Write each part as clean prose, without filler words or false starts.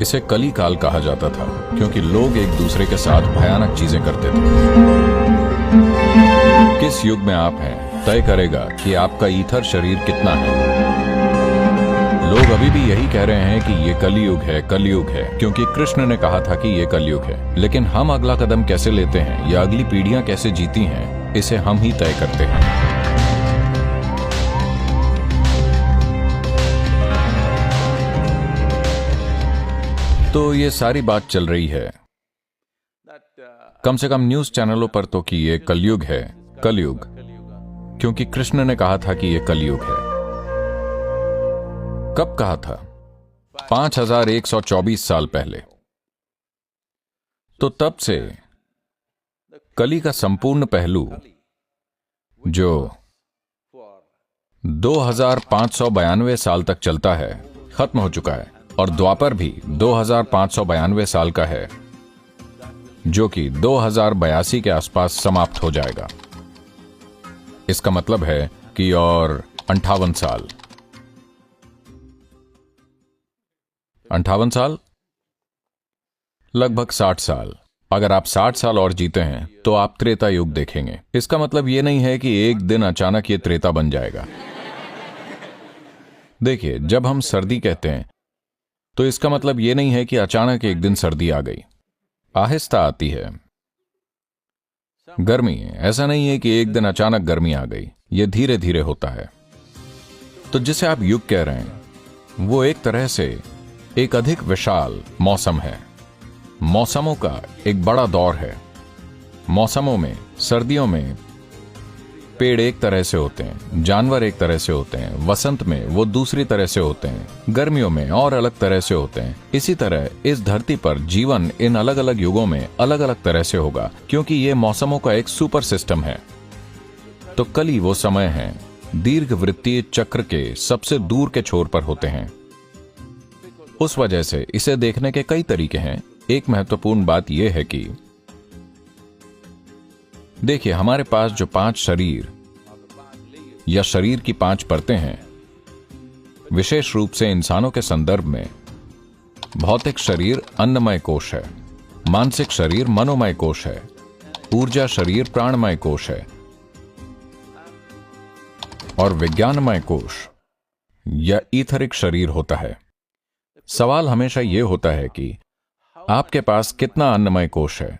इसे कली काल कहा जाता था क्योंकि लोग एक दूसरे के साथ भयानक चीजें करते थे। किस युग में आप हैं तय करेगा कि आपका ईथर शरीर कितना है। लोग अभी भी यही कह रहे हैं कि ये कलयुग है क्योंकि कृष्ण ने कहा था कि ये कलयुग है। लेकिन हम अगला कदम कैसे लेते हैं या अगली पीढ़ियां कैसे जीती हैं, इसे हम ही तय करते हैं। तो ये सारी बात चल रही है कम से कम न्यूज चैनलों पर तो कि ये कलयुग है, कलयुग, क्योंकि कृष्ण ने कहा था कि ये कलयुग है। कब कहा था? 5124 साल पहले। तो तब से कली का संपूर्ण पहलू जो 2592 साल तक चलता है खत्म हो चुका है, और द्वापर भी 2592 साल का है जो कि 2082 के आसपास समाप्त हो जाएगा। इसका मतलब है कि और 58 साल, 58 साल, लगभग 60 साल। अगर आप 60 साल और जीते हैं तो आप त्रेता युग देखेंगे। इसका मतलब यह नहीं है कि एक दिन अचानक ये त्रेता बन जाएगा। देखिए, जब हम सर्दी कहते हैं तो इसका मतलब यह नहीं है कि अचानक एक दिन सर्दी आ गई, आहिस्ता आती है। गर्मी, ऐसा नहीं है कि एक दिन अचानक गर्मी आ गई, यह धीरे धीरे होता है। तो जिसे आप युग कह रहे हैं वो एक तरह से एक अधिक विशाल मौसम है। मौसमों का एक बड़ा दौर है। मौसमों में, सर्दियों में पेड़ एक तरह से होते हैं, जानवर एक तरह से होते हैं, वसंत में वो दूसरी तरह से होते हैं, गर्मियों में और अलग तरह से होते हैं। इसी तरह इस धरती पर जीवन इन अलग अलग युगों में अलग अलग तरह से होगा क्योंकि ये मौसमों का एक सुपर सिस्टम है। तो कली वो समय है दीर्घवृत्तीय चक्र के सबसे दूर के छोर पर होते हैं। उस वजह से इसे देखने के कई तरीके हैं। एक महत्वपूर्ण बात यह है कि देखिए, हमारे पास जो 5 शरीर या शरीर की 5 परतें हैं, विशेष रूप से इंसानों के संदर्भ में भौतिक शरीर अन्नमय कोश है, मानसिक शरीर मनोमय कोश है, ऊर्जा शरीर प्राणमय कोश है और विज्ञानमय कोश या ईथरिक शरीर होता है। सवाल हमेशा यह होता है कि आपके पास कितना अन्नमय कोश है,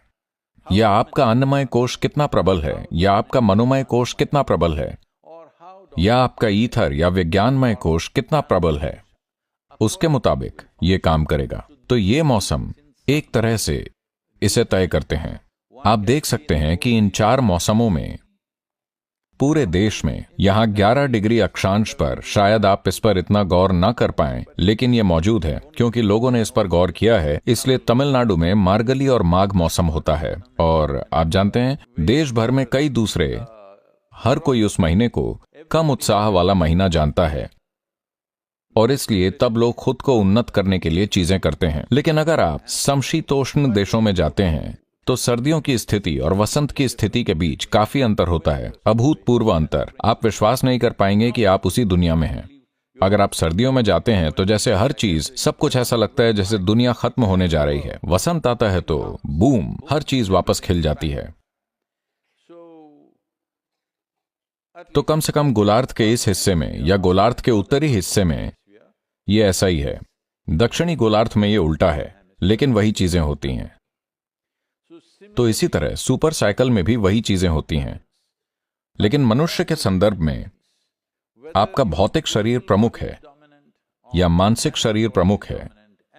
या आपका अन्नमय कोश कितना प्रबल है, या आपका मनोमय कोश कितना प्रबल है, या आपका ईथर या विज्ञानमय कोश कितना प्रबल है। उसके मुताबिक यह काम करेगा। तो ये मौसम एक तरह से इसे तय करते हैं। आप देख सकते हैं कि इन 4 मौसमों में पूरे देश में यहां 11 डिग्री अक्षांश पर शायद आप इस पर इतना गौर ना कर पाएं, लेकिन यह मौजूद है क्योंकि लोगों ने इस पर गौर किया है। इसलिए तमिलनाडु में मार्गली और माघ मौसम होता है, और आप जानते हैं देश भर में कई दूसरे, हर कोई उस महीने को कम उत्साह वाला महीना जानता है, और इसलिए तब लोग खुद को उन्नत करने के लिए चीजें करते हैं। लेकिन अगर आप समशीतोष्ण देशों में जाते हैं तो सर्दियों की स्थिति और वसंत की स्थिति के बीच काफी अंतर होता है, अभूतपूर्व अंतर। आप विश्वास नहीं कर पाएंगे कि आप उसी दुनिया में हैं। अगर आप सर्दियों में जाते हैं तो जैसे हर चीज, सब कुछ ऐसा लगता है जैसे दुनिया खत्म होने जा रही है। वसंत आता है तो बूम, हर चीज वापस खिल जाती है। तो कम से कम गोलार्ध के इस हिस्से में या गोलार्ध के उत्तरी हिस्से में ये ऐसा ही है। दक्षिणी गोलार्ध में ये उल्टा है, लेकिन वही चीजें होती हैं। तो इसी तरह सुपर साइकिल में भी वही चीजें होती हैं, लेकिन मनुष्य के संदर्भ में आपका भौतिक शरीर प्रमुख है या मानसिक शरीर प्रमुख है,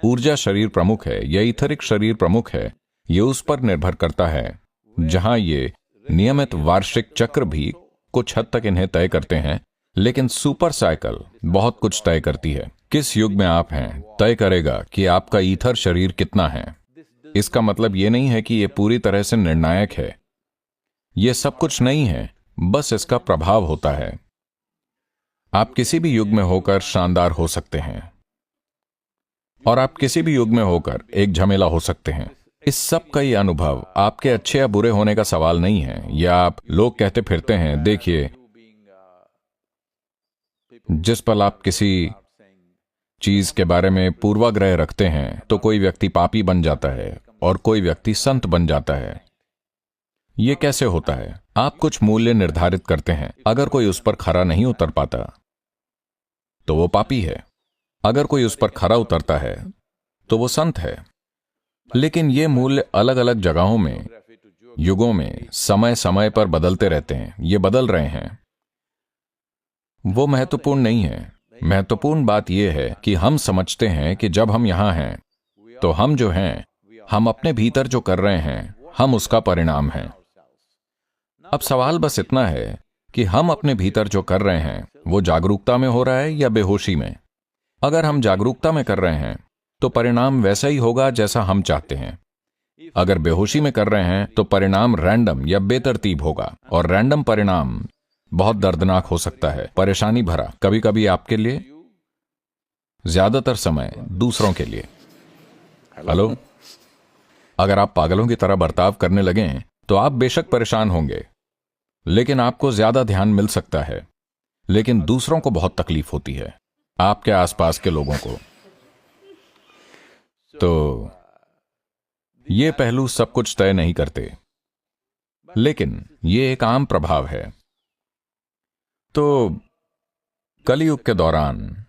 ऊर्जा शरीर प्रमुख है या ईथरिक शरीर प्रमुख है, यह उस पर निर्भर करता है जहां ये नियमित वार्षिक चक्र भी कुछ हद तक इन्हें तय करते हैं। लेकिन सुपर साइकिल बहुत कुछ तय करती है। किस युग में आप हैं तय करेगा कि आपका ईथर शरीर कितना है। इसका मतलब यह नहीं है कि यह पूरी तरह से निर्णायक है। यह सब कुछ नहीं है, बस इसका प्रभाव होता है। आप किसी भी युग में होकर शानदार हो सकते हैं, और आप किसी भी युग में होकर एक झमेला हो सकते हैं। इस सब का ये अनुभव आपके अच्छे या बुरे होने का सवाल नहीं है। या आप लोग कहते फिरते हैं, देखिए, जिस पल आप किसी चीज के बारे में पूर्वाग्रह रखते हैं तो कोई व्यक्ति पापी बन जाता है और कोई व्यक्ति संत बन जाता है। यह कैसे होता है? आप कुछ मूल्य निर्धारित करते हैं, अगर कोई उस पर खरा नहीं उतर पाता तो वो पापी है, अगर कोई उस पर खरा उतरता है तो वो संत है। लेकिन ये मूल्य अलग अलग जगहों में, युगों में, समय समय पर बदलते रहते हैं। ये बदल रहे हैं, वो महत्वपूर्ण नहीं है। महत्वपूर्ण बात यह है कि हम समझते हैं कि जब हम यहां हैं तो हम जो हैं, हम अपने भीतर जो कर रहे हैं, हम उसका परिणाम हैं। अब सवाल बस इतना है कि हम अपने भीतर जो कर रहे हैं वो जागरूकता में हो रहा है या बेहोशी में। अगर हम जागरूकता में कर रहे हैं तो परिणाम वैसा ही होगा जैसा हम चाहते हैं। अगर बेहोशी में कर रहे हैं तो परिणाम रैंडम या बेतरतीब होगा, और रैंडम परिणाम बहुत दर्दनाक हो सकता है, परेशानी भरा, कभी कभी आपके लिए, ज्यादातर समय दूसरों के लिए। हेलो, अगर आप पागलों की तरह बर्ताव करने लगें तो आप बेशक परेशान होंगे, लेकिन आपको ज्यादा ध्यान मिल सकता है, लेकिन दूसरों को बहुत तकलीफ होती है, आपके आसपास के लोगों को। तो ये पहलू सब कुछ तय नहीं करते, लेकिन ये एक आम प्रभाव है। तो कलियुग के दौरान,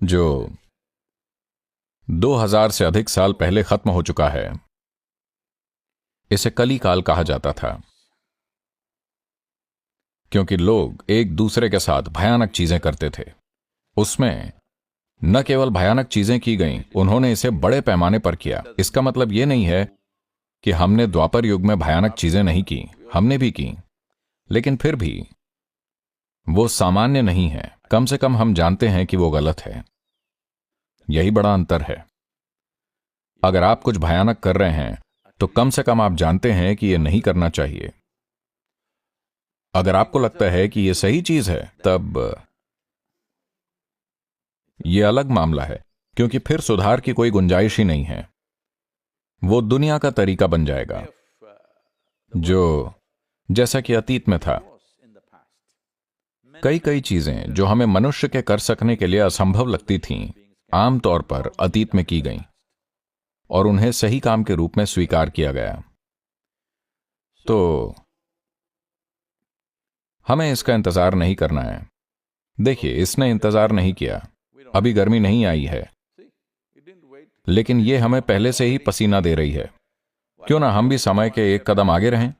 जो 2000 से अधिक साल पहले खत्म हो चुका है, इसे कली काल कहा जाता था, क्योंकि लोग एक दूसरे के साथ भयानक चीजें करते थे। उसमें न केवल भयानक चीजें की गईं, उन्होंने इसे बड़े पैमाने पर किया। इसका मतलब यह नहीं है कि हमने द्वापर युग में भयानक चीजें नहीं की, हमने भी की, लेकिन फिर भी वो सामान्य नहीं है। कम से कम हम जानते हैं कि वो गलत है। यही बड़ा अंतर है। अगर आप कुछ भयानक कर रहे हैं तो कम से कम आप जानते हैं कि यह नहीं करना चाहिए। अगर आपको लगता है कि यह सही चीज है, तब यह अलग मामला है, क्योंकि फिर सुधार की कोई गुंजाइश ही नहीं है। वो दुनिया का तरीका बन जाएगा, जो जैसा कि अतीत में था। कई चीजें जो हमें मनुष्य के कर सकने के लिए असंभव लगती थीं, आमतौर पर अतीत में की गईं, और उन्हें सही काम के रूप में स्वीकार किया गया। तो हमें इसका इंतजार नहीं करना है। देखिए, इसने इंतजार नहीं किया, अभी गर्मी नहीं आई है, लेकिन यह हमें पहले से ही पसीना दे रही है। क्यों ना हम भी समय के एक कदम आगे रहें?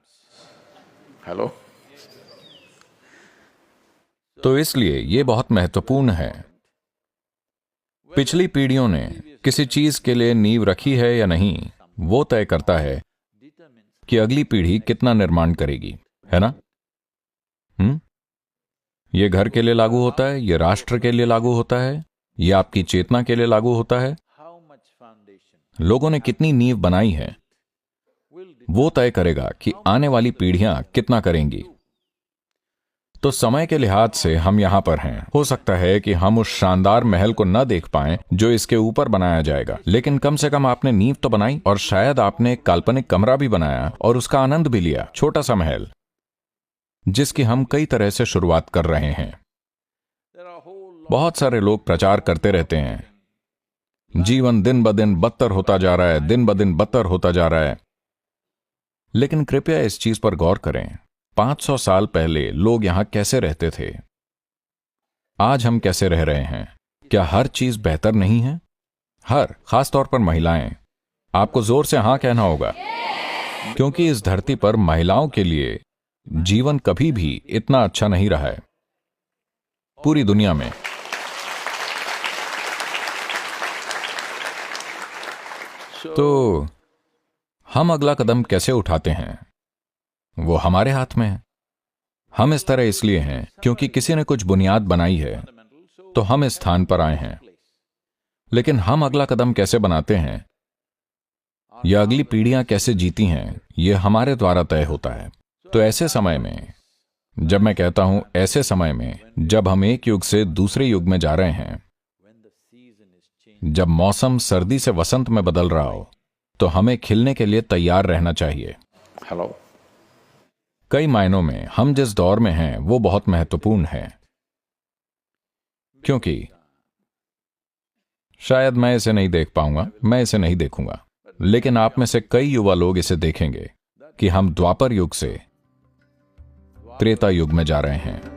हेलो। तो इसलिए यह बहुत महत्वपूर्ण है। पिछली पीढ़ियों ने किसी चीज के लिए नींव रखी है या नहीं, वो तय करता है कि अगली पीढ़ी कितना निर्माण करेगी, है ना? यह घर के लिए लागू होता है, यह राष्ट्र के लिए लागू होता है, यह आपकी चेतना के लिए लागू होता है। लोगों ने कितनी नींव बनाई है, वो तय करेगा कि आने वाली पीढ़ियां कितना करेंगी। तो समय के लिहाज से हम यहां पर हैं। हो सकता है कि हम उस शानदार महल को न देख पाएं जो इसके ऊपर बनाया जाएगा, लेकिन कम से कम आपने नींव तो बनाई, और शायद आपने एक काल्पनिक कमरा भी बनाया और उसका आनंद भी लिया। छोटा सा महल जिसकी हम कई तरह से शुरुआत कर रहे हैं। बहुत सारे लोग प्रचार करते रहते हैं, जीवन दिन ब दिन बदतर होता जा रहा है, दिन ब दिन बदतर होता जा रहा है। लेकिन कृपया इस चीज पर गौर करें, 500 साल पहले लोग यहां कैसे रहते थे, आज हम कैसे रह रहे हैं। क्या हर चीज बेहतर नहीं है? खासतौर पर महिलाएं। आपको जोर से हां कहना होगा, क्योंकि इस धरती पर महिलाओं के लिए जीवन कभी भी इतना अच्छा नहीं रहा है पूरी दुनिया में। तो हम अगला कदम कैसे उठाते हैं, वो हमारे हाथ में है। हम इस तरह इसलिए हैं क्योंकि किसी ने कुछ बुनियाद बनाई है, तो हम इस स्थान पर आए हैं। लेकिन हम अगला कदम कैसे बनाते हैं, या अगली पीढ़ियां कैसे जीती हैं, यह हमारे द्वारा तय होता है। तो ऐसे समय में, जब मैं कहता हूं ऐसे समय में, जब हम एक युग से दूसरे युग में जा रहे हैं, जब मौसम सर्दी से वसंत में बदल रहा हो, तो हमें खिलने के लिए तैयार रहना चाहिए। हेलो। कई मायनों में हम जिस दौर में हैं वो बहुत महत्वपूर्ण है, क्योंकि शायद मैं इसे नहीं देख पाऊंगा, मैं इसे नहीं देखूंगा, लेकिन आप में से कई युवा लोग इसे देखेंगे कि हम द्वापर युग से त्रेता युग में जा रहे हैं।